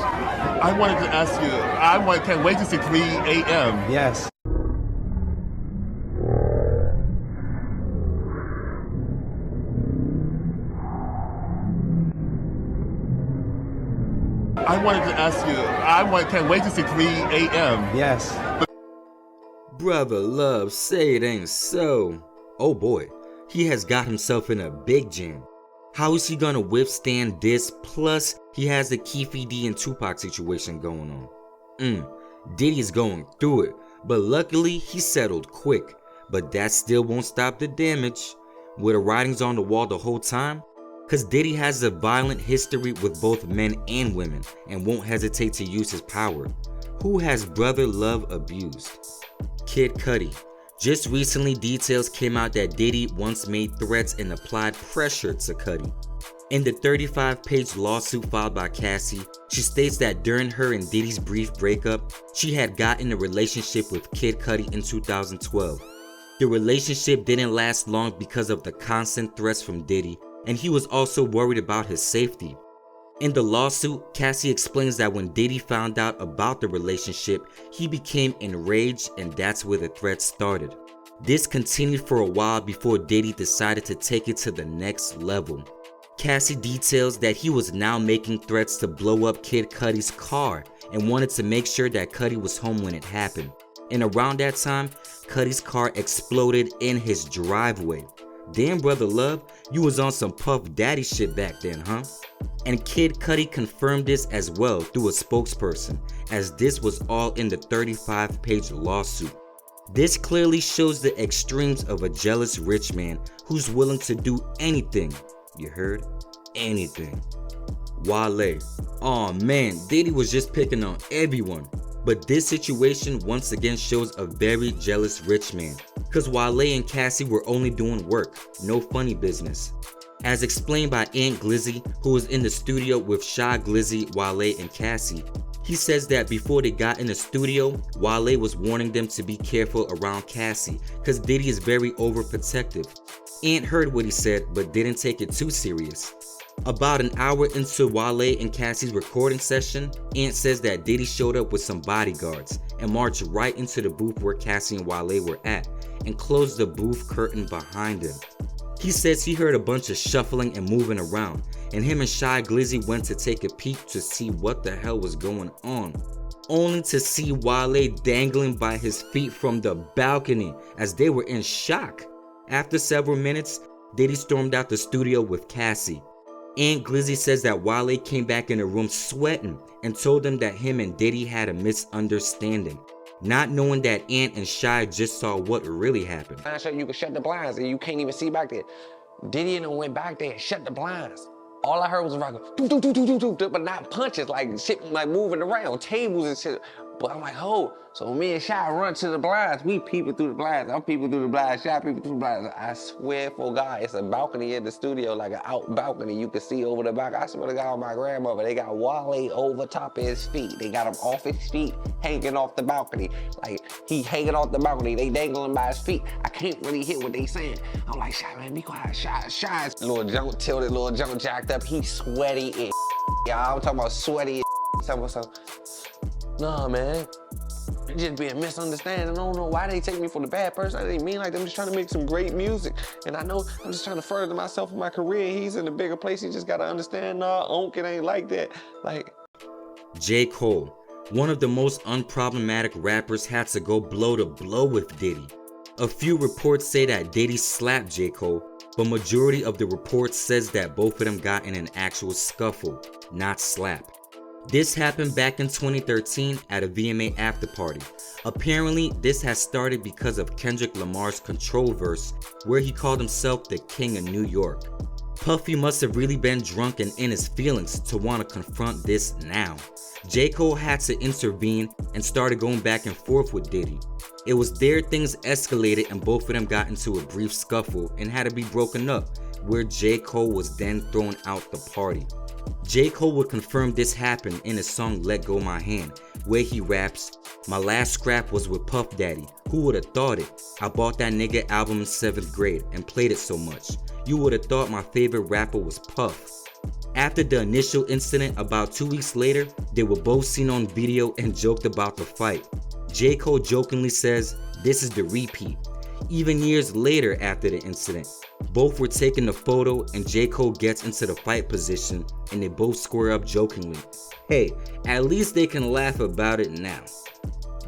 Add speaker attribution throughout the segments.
Speaker 1: I wanted to ask you, can't wait to see 3 a.m.
Speaker 2: Yes.
Speaker 1: I wanted to ask you, can't wait to see 3 a.m.
Speaker 2: Yes.
Speaker 3: Brother Love, say it ain't so. Oh boy, he has got himself in a big jam. How is he gonna withstand this? Plus, he has the Keefy D and Tupac situation going on. Diddy's going through it, but luckily he settled quick. But that still won't stop the damage. Were the writings on the wall the whole time? Cause Diddy has a violent history with both men and women and won't hesitate to use his power. Who has Brother Love abused? Kid Cudi. Just recently, details came out that Diddy once made threats and applied pressure to Cudi. In the 35-page lawsuit filed by Cassie, she states that during her and Diddy's brief breakup, she had gotten a relationship with Kid Cudi in 2012. The relationship didn't last long because of the constant threats from Diddy, and he was also worried about his safety. In the lawsuit, Cassie explains that when Diddy found out about the relationship, he became enraged, and that's where the threats started. This continued for a while before Diddy decided to take it to the next level. Cassie details that he was now making threats to blow up Kid Cudi's car and wanted to make sure that Cudi was home when it happened. And around that time, Cudi's car exploded in his driveway. Damn, Brother Love, you was on some Puff Daddy shit back then, huh? And Kid Cudi confirmed this as well through a spokesperson, as this was all in the 35-page lawsuit. This clearly shows the extremes of a jealous rich man who's willing to do anything. You heard? Anything. Wale. Aw man, Diddy was just picking on everyone. But this situation once again shows a very jealous rich man, cause Wale and Cassie were only doing work, no funny business. As explained by Ant Glizzy, who was in the studio with Shy Glizzy, Wale and Cassie, he says that before they got in the studio, Wale was warning them to be careful around Cassie, cause Diddy is very overprotective. Ant heard what he said, but didn't take it too serious. About an hour into Wale and Cassie's recording session, Ant says that Diddy showed up with some bodyguards and marched right into the booth where Cassie and Wale were at and closed the booth curtain behind him. He says he heard a bunch of shuffling and moving around, and him and Shy Glizzy went to take a peek to see what the hell was going on, only to see Wale dangling by his feet from the balcony as they were in shock. After several minutes, Diddy stormed out the studio with Cassie. Ant Glizzy says that Wale came back in the room sweating and told them that him and Diddy had a misunderstanding, not knowing that Ant and Shy just saw what really happened.
Speaker 4: I showed you could shut the blinds and you can't even see back there. Diddy and them went back there and shut the blinds. All I heard was a rock, but not punches, like shit like moving around, tables and shit. But I'm like, oh, so me and Shy run to the blinds. We peeping through the blinds. I'm peeping through the blinds. Shy peeping through the blinds. I swear for God, it's a balcony in the studio, like an out balcony. You can see over the back. I swear to God, my grandmother, they got Wale over top of his feet. They got him off his feet, hanging off the balcony. Like, he hanging off the balcony. They dangling by his feet. I can't really hear what they saying. I'm like, Shy, man, be quiet. Shy. Little junk tilted, little junk jacked up. He sweaty and y'all. I'm talking about sweaty and nah, man. It just be a misunderstanding. I don't know why they take me for the bad person. I didn't mean like that. I'm just trying to make some great music. And I know I'm just trying to further myself in my career. He's in a bigger place. He just gotta understand, nah, it ain't like that. Like.
Speaker 3: J. Cole, one of the most unproblematic rappers, had to go blow to blow with Diddy. A few reports say that Diddy slapped J. Cole, but majority of the reports says that both of them got in an actual scuffle, not slap. This happened back in 2013 at a VMA after party. Apparently, this has started because of Kendrick Lamar's Control verse, where he called himself the King of New York. Puffy must have really been drunk and in his feelings to want to confront this now. J. Cole had to intervene and started going back and forth with Diddy. It was there things escalated and both of them got into a brief scuffle and had to be broken up, where J. Cole was then thrown out the party. J. Cole would confirm this happened in his song Let Go My Hand, where he raps, "My last scrap was with Puff Daddy, who would've thought it? I bought that nigga album in 7th grade and played it so much. You would've thought my favorite rapper was Puff." After the initial incident, about 2 weeks later, they were both seen on video and joked about the fight. J. Cole jokingly says, "This is the repeat." Even years later after the incident, both were taking a photo and J. Cole gets into the fight position and they both square up jokingly. Hey, at least they can laugh about it now.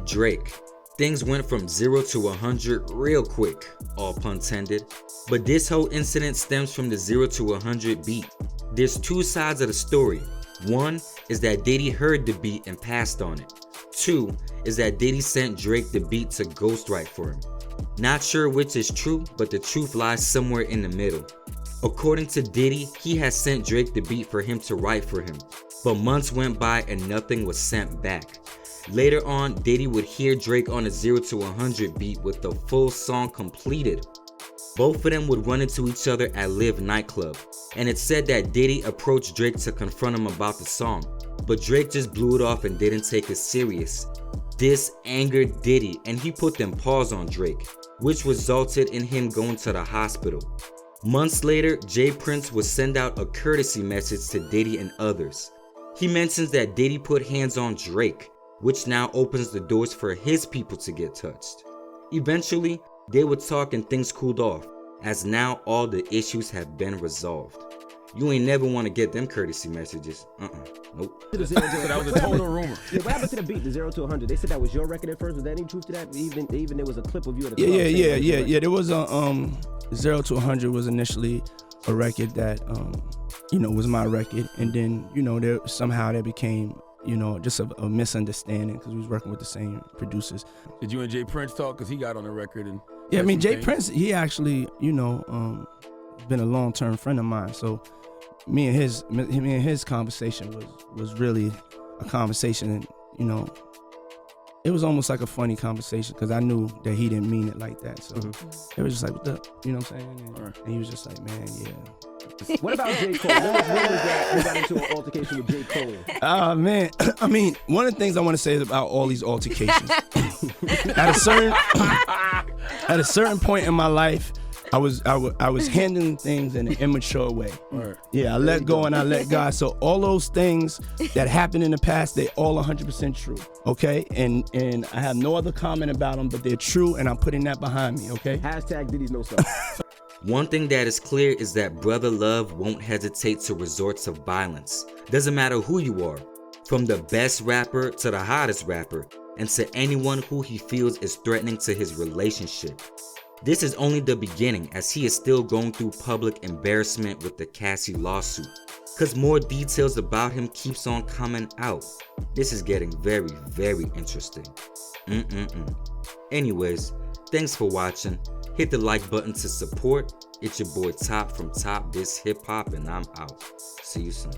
Speaker 3: Drake. Things went from 0 to 100 real quick, all pun intended. But this whole incident stems from the 0 to 100 beat. There's two sides of the story. One is that Diddy heard the beat and passed on it. Two is that Diddy sent Drake the beat to ghostwrite for him. Not sure which is true, but the truth lies somewhere in the middle. According to Diddy, he has sent Drake the beat for him to write for him, but months went by and nothing was sent back. Later on, Diddy would hear Drake on a 0 to 100 beat with the full song completed. Both of them would run into each other at Live nightclub, and it's said that Diddy approached Drake to confront him about the song, but Drake just blew it off and didn't take it serious. This angered Diddy and he put them paws on Drake, which resulted in him going to the hospital. Months later, Jay Prince would send out a courtesy message to Diddy and others. He mentions that Diddy put hands on Drake, which now opens the doors for his people to get touched. Eventually, they would talk and things cooled off, as now all the issues have been resolved. You ain't never want to get them courtesy messages. Nope.
Speaker 2: So that was a total rumor. Yeah, what happened to the beat, the 0 to 100? They said that was your record at first. Was there any truth to that? Even there was a clip of you at the club.
Speaker 5: Yeah. There was a 0 to 100 was initially a record that was my record, and then there became just a misunderstanding because we was working with the same producers.
Speaker 6: Did you and Jay Prince talk? Because he got on the record and.
Speaker 5: Yeah, I mean Jay Prince, he actually been a long-term friend of mine, so. Me and his conversation was really a conversation, and it was almost like a funny conversation because I knew that he didn't mean it like that. So it was just like, what the, you know what I'm saying? And he was just like, man, yeah.
Speaker 2: What about J. Cole? When was that you got into an altercation with J. Cole?
Speaker 5: Man, I mean, one of the things I want to say about all these altercations, at a certain point in my life, I was handling things in an immature way.
Speaker 6: Right.
Speaker 5: Yeah, I let go and I let God. So all those things that happened in the past, they all 100% true. Okay, and I have no other comment about them, but they're true, and I'm putting that behind me. Okay.
Speaker 2: Hashtag Diddy's no stuff.
Speaker 3: One thing that is clear is that Brother Love won't hesitate to resort to violence. Doesn't matter who you are, from the best rapper to the hottest rapper, and to anyone who he feels is threatening to his relationship. This is only the beginning, as he is still going through public embarrassment with the Cassie lawsuit, cause more details about him keeps on coming out. This is getting very, very interesting. Anyways, thanks for watching. Hit the like button to support. It's your boy Top from Top This Hip Hop, and I'm out. See you soon.